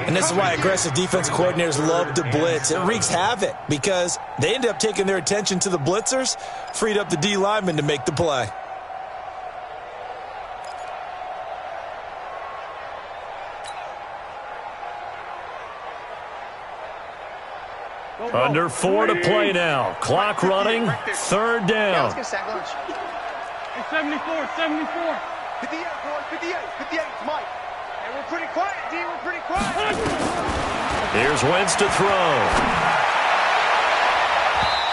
And this is why aggressive defense coordinators love to blitz. It wreaks havoc because they end up taking their attention to the blitzers, freed up the D lineman to make the play. Under 4 to play now. Clock running. 3rd down. Let's get sack lunch. Hey, 74, 74. 58, boys, 58, 58, it's Mike. Hey, we're pretty quiet, D, we're pretty quiet. Here's Wentz to throw.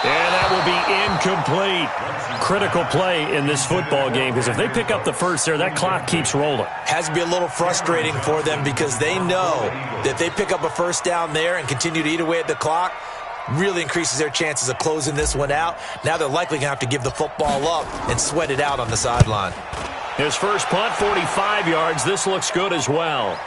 And that will be incomplete. Critical play in this football game because if they pick up the first there, that clock keeps rolling. Has to be a little frustrating for them because they know that if they pick up a first down there and continue to eat away at the clock, really increases their chances of closing this one out. Now they're likely going to have to give the football up and sweat it out on the sideline. His first punt, 45 yards. This looks good as well.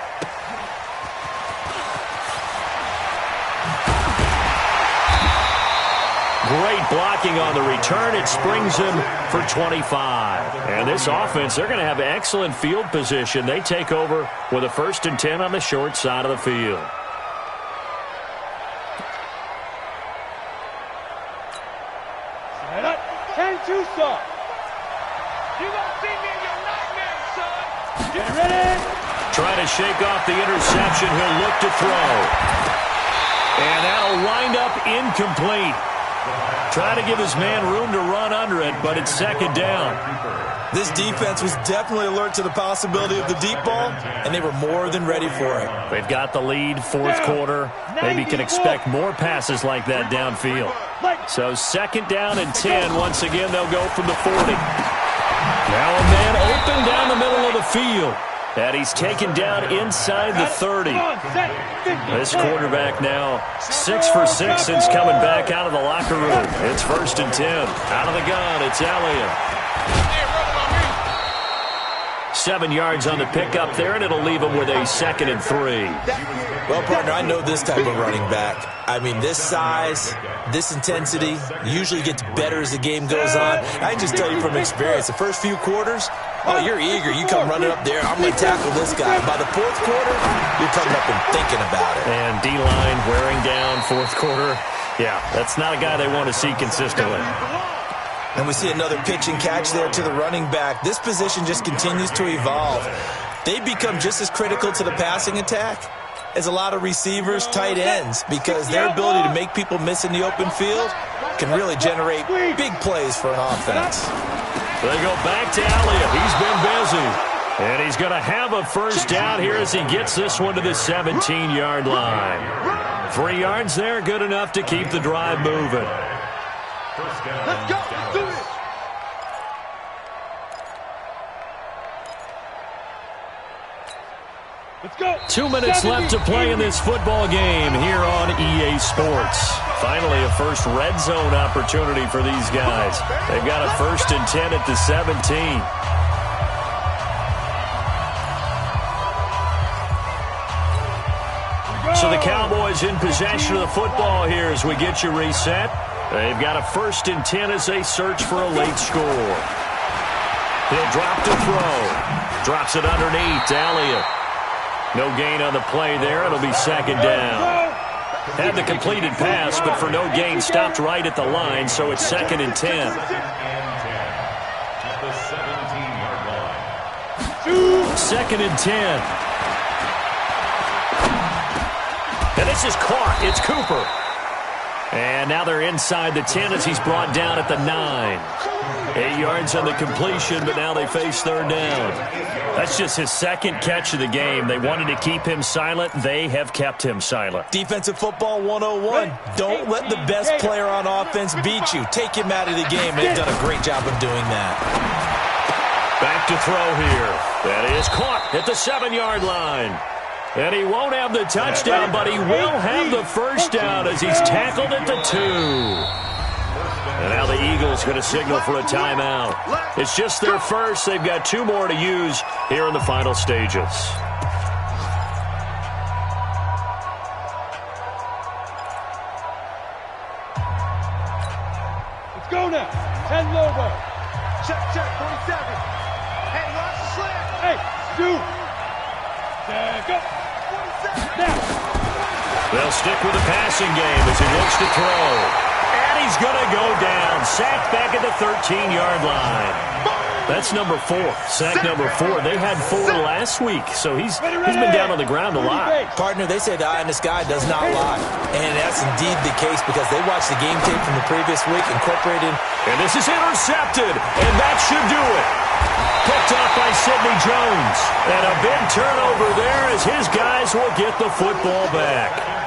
Great blocking on the return. It springs him for 25. And this offense, they're going to have excellent field position. They take over with a 1st and 10 on the short side of the field. Set up. 10-2, son. You gonna see me in your nightmare, son. Get ready. Trying to shake off the interception. He'll look to throw. And that'll wind up incomplete. Try to give his man room to run under it, but it's 2nd down. This defense was definitely alert to the possibility of the deep ball, and they were more than ready for it. They've got the lead, 4th quarter. Maybe can expect more passes like that downfield. So 2nd down and 10. Once again, they'll go from the 40. Now a man open down the middle of the field. And he's taken down inside the 30. This quarterback now 6 for 6 since coming back out of the locker room. It's 1st and 10. Out of the gun, it's Elliott. 7 yards on the pickup there, and it'll leave him with a 2nd and 3. Well, partner, I know this type of running back. I mean, this size, this intensity usually gets better as the game goes on. I can just tell you from experience, the first few quarters, oh, you're eager. You come running up there, I'm going to tackle this guy. By the 4th quarter, you're coming up and thinking about it. And D-line wearing down 4th quarter. Yeah, that's not a guy they want to see consistently. And we see another pitch and catch there to the running back. This position just continues to evolve. They become just as critical to the passing attack as a lot of receivers, tight ends, because their ability to make people miss in the open field can really generate big plays for an offense. They go back to Elliott. He's been busy. And he's going to have a 1st down here as he gets this one to the 17-yard line. 3 yards there, good enough to keep the drive moving. Let's go. Let's do this. Let's go. 2 minutes left to play in this football game here on EA Sports. Finally, a first red zone opportunity for these guys. They've got a 1st and 10 at the 17. So the Cowboys in possession of the football here as we get you reset. They've got a 1st and 10 as they search for a late score. He'll drop to throw. Drops it underneath to Elliott. No gain on the play there. It'll be 2nd down. Had the completed pass, but for no gain, stopped right at the line, so it's 2nd and 10. At the 17-yard line. 2nd and 10. And this is caught. It's Cooper. And now they're inside the 10 as he's brought down at the 9. 8 yards on the completion, but now they face 3rd down. That's just his 2nd catch of the game. They wanted to keep him silent. They have kept him silent. Defensive football 101. Don't let the best player on offense beat you. Take him out of the game. They've done a great job of doing that. Back to throw here. That is caught at the 7-yard line. And he won't have the touchdown, but he will have the 1st down as he's tackled at the 2. And now the Eagles going to signal for a timeout. It's just their first. They've got 2 more to use here in the final stages. Let's go now. 10 Lobo. Check, 47. Hey, watch the slant. Hey, 2. Set, go. Now. They'll stick with the passing game as he looks to throw. And he's going to go down. Sacked back at the 13-yard line. That's number 4. Sack number 4. They had 4 last week, so he's been down on the ground a lot. Partner, they say the eye in the sky does not lie. And that's indeed the case because they watched the game tape from the previous week, incorporated. And this is intercepted, and that should do it. Picked off by Sidney Jones. And a big turnover there as his guys will get the football back.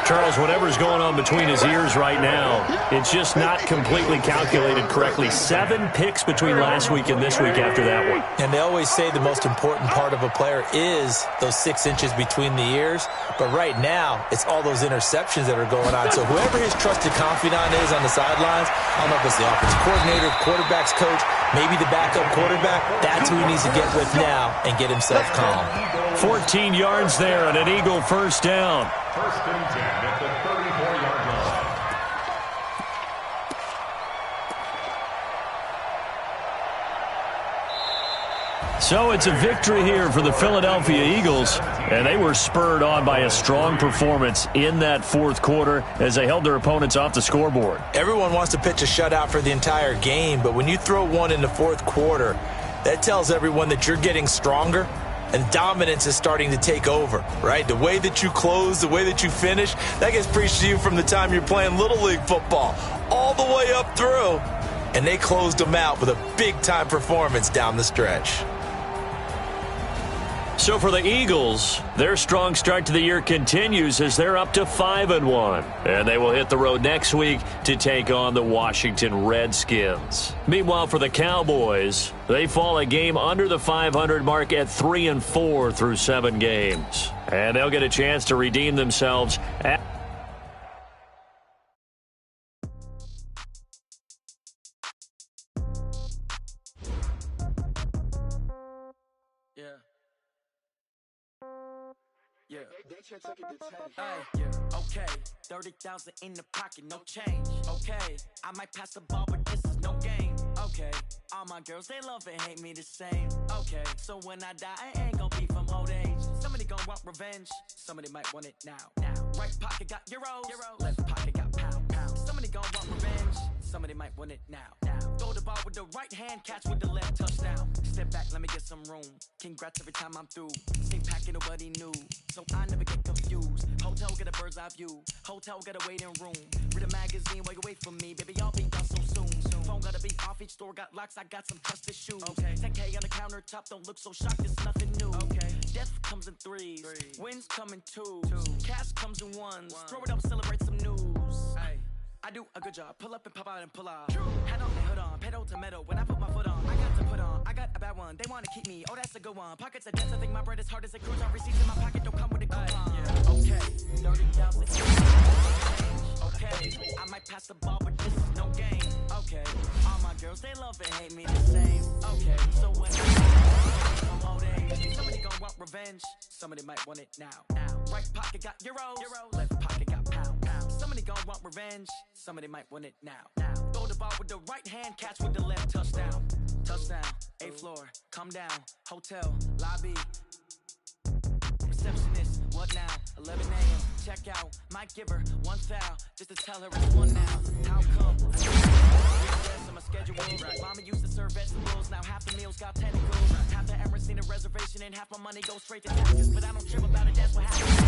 Charles, whatever's going on between his ears right now, it's just not completely calculated correctly. 7 picks between last week and this week after that one. And they always say the most important part of a player is those 6 inches between the ears. But right now, it's all those interceptions that are going on. So whoever his trusted confidant is on the sidelines, I don't know if it's the offensive coordinator, quarterback's coach, maybe the backup quarterback, that's who he needs to get with now and get himself calm. 14 yards there and an Eagle first down. First and 10 at the 34-yard line. So it's a victory here for the Philadelphia Eagles, and they were spurred on by a strong performance in that fourth quarter as they held their opponents off the scoreboard. Everyone wants to pitch a shutout for the entire game, but when you throw one in the fourth quarter, that tells everyone that you're getting stronger and dominance is starting to take over, right? The way that you close, the way that you finish, that gets preached to you from the time you're playing Little League football all the way up through, and they closed them out with a big-time performance down the stretch. So for the Eagles, their strong start to the year continues as they're up to 5-1. And they will hit the road next week to take on the Washington Redskins. Meanwhile, for the Cowboys, they fall a game under the 500 mark at 3-4 through 7 games. And they'll get a chance to redeem themselves at Okay, 30,000 in the pocket, no change. Okay, I might pass the ball, but this is no game. Okay, all my girls, they love and hate me the same. Okay, so when I die, I ain't gonna be from old age. Somebody gonna want revenge, somebody might want it now. Right pocket got euros, left pocket got pound. Somebody gonna want revenge, somebody might want it now. Throw the ball with the right hand, catch with the left, touchdown. Step back, let me get some room. Congrats every time I'm through. Stay packing, nobody knew, so I never get confused. Hotel get a bird's eye view. Hotel get a waiting room. Read a magazine while you wait for me. Baby, I'll be done so soon. Phone gotta be off, each store got locks. I got some trusted shoes. Okay. 10K on the countertop, don't look so shocked. It's nothing new. Okay. Death comes in threes. Wins come in twos. Cash comes in ones. Throw it up, celebrate some news. Ay. I do a good job. Pull up and pop out and pull out. Head on and hood on. Pedal to metal. When I put my foot on, I got to put on. I got a bad one. They want to keep me. Oh, that's a good one. Pockets are dense. I think my bread is hard as a cruise on. Receipts in my pocket don't come with a coupon. Okay. 30,000. Okay. I might pass the ball, but this is no game. Okay. All my girls, they love and hate me the same. Okay. So when I'm old age, somebody gonna want revenge. Somebody might want it now. Right pocket got euros. Left pocket got pound. Somebody gon' want revenge, somebody might want it now. Throw the ball with the right hand, catch with the left, touchdown. Touchdown, 8th floor, come down, hotel, lobby. Receptionist, what now? 11 a.m., check out, might give her one foul, just to tell her it's one now. How come? I need on my schedule. Mama used to serve vegetables, now half the meals got tentacles. Half the errands seen a reservation and half my money goes straight to taxes, but I don't trip about it, that's what happens.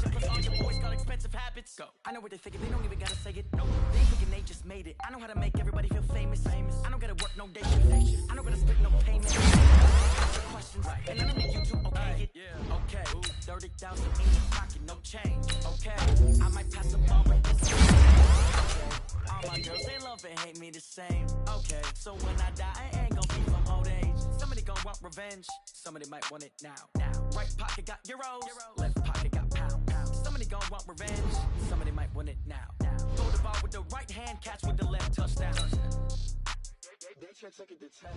Plus all your boys got expensive habits. Go. I know what they thinking, they don't even gotta say it. Nope. They thinking they just made it. I know how to make everybody feel famous. I don't gotta work no day shift. I don't gotta split no payment. Questions, and I don't need you to okay it. Okay. 30,000 in your pocket, no change. Okay. I might pass the ball, but this is okay. All my girls, they love and hate me the same. Okay. So when I die, I ain't gonna be from old age. Somebody gon' want revenge. Somebody might want it now. Right pocket got euros. Left pocket got pound. Somebody gon' want revenge. Somebody might want it now. Throw the ball with the right hand, catch with the left, touchdown. They took it to 10.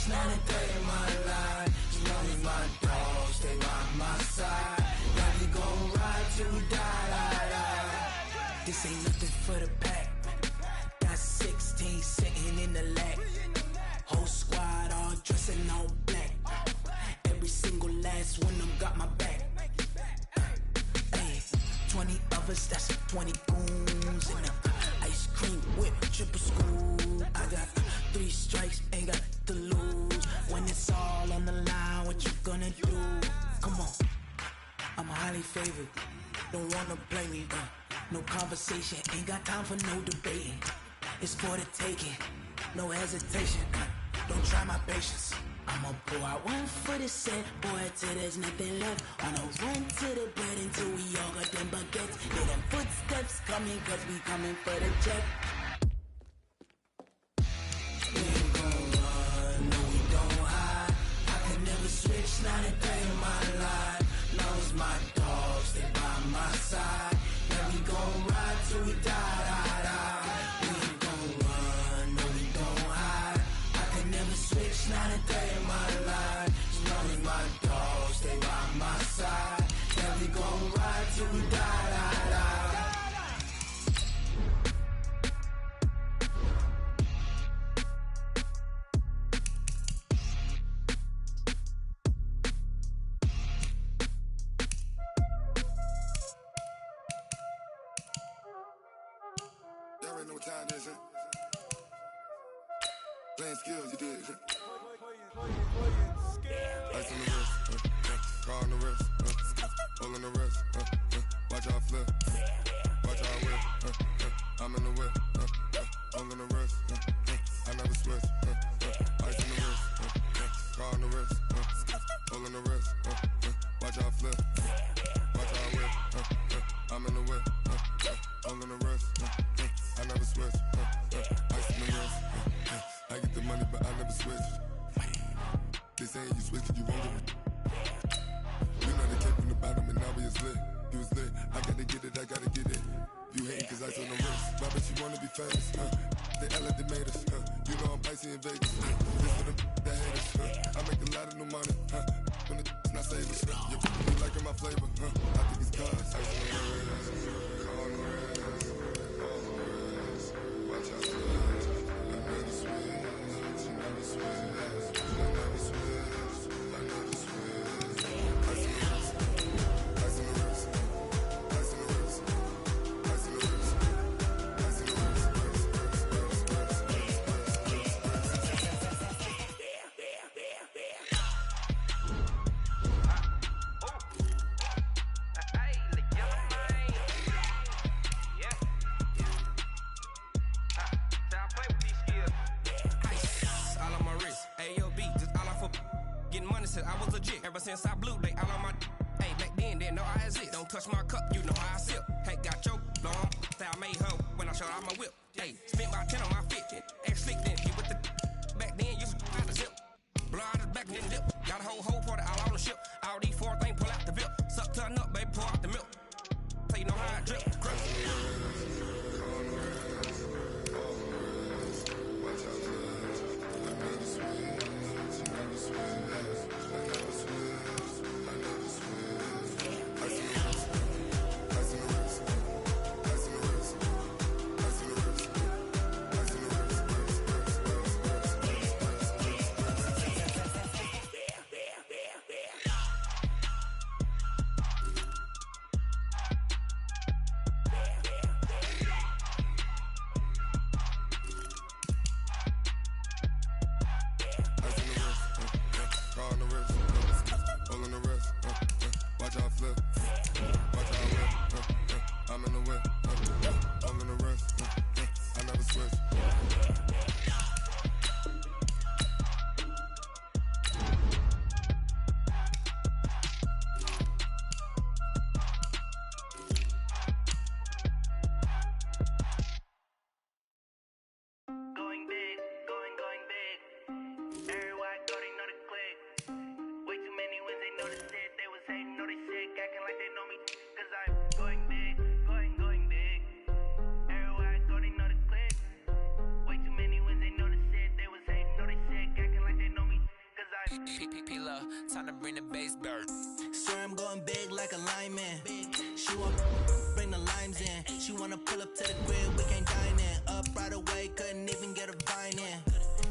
switch, not a day in my life. As long as my dogs stay by my side, yeah, we gon' ride till we die. This ain't nothing for the pack. Got 16 sitting in the lap. Whole squad all dressing all black. Every single last one of them got my back. Hey, 20 of us, that's 20 goons. And ice cream whip, triple scoop. I got 3 strikes, ain't got to lose. When it's all on the line, what you gonna do? Come on, I'm highly favored. Don't wanna play me, no conversation, ain't got time for no debating. It's for the taking, no hesitation. Don't try my patience. I'ma pour out one for the set, boy, till there's nothing left. On a run to the bread until we all got them baguettes. Hear them footsteps coming, cause we coming for the check. We ain't gon' run, no we don't hide. I can never switch, not a day in my life. Long as my dogs stay by my side, yeah, we gon' ride till we die. We ain't gon' run, no we don't hide. I can never switch, not a day in my life. As long as my dogs stay by my side, yeah, we gon' ride till we die. Y'all already know what time it is, huh? Playing skills, you did. Ice on the wrist, car on the wrist, hole in the wrist, watch how I flip, watch how I whip, I'm in the whip, hole in the wrist, I never switch, ice on the wrist, car on the wrist, hole in the wrist, watch how I flip, watch how I whip, I'm in the whip, hole in the wrist, I never switch, ice on the wrist, I get the money but I never switch. They saying you switch, you won't get it. You know they came from the bottom and now we is lit. You was lit, I gotta get it, I gotta get it. You hating cause ice on the wrist, but I bet you wanna be famous. They act like they made us, you know I'm icy in Vegas. This for the that hate us, I make a lot of new money, when it's not savers. You liking my flavor, I think it's cause ice on the wrist, car on the wrist, all the wrist. Watch out, switch, I never switch, you never switch. Ever since I blew, they all on my hey, back then, didn't know I exist. Don't touch my cup, you know how I sip. Hey, got your long, say I made her when I showed out my whip. Hey, spent about 10 on my fit, ex-slick, then hit with the back then, used to out the zip. Blow out his back, then dip. Got a whole party all on the ship. All these 4 things, pull out the VIP. Suck, turn up, baby, pour out the milk. So you know how I drip. Time to bring the bass back. Swear I'm going big like a lineman. She want bring the limes in. She wanna pull up to the crib, we can't dine in. Up right away, couldn't even get a vine in.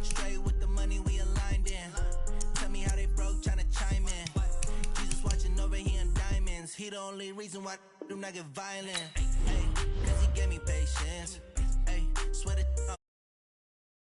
Straight with the money we aligned in. Tell me how they broke, tryna chime in. Jesus watching over here in diamonds. He the only reason why do not get violent. Hey, cause he gave me patience.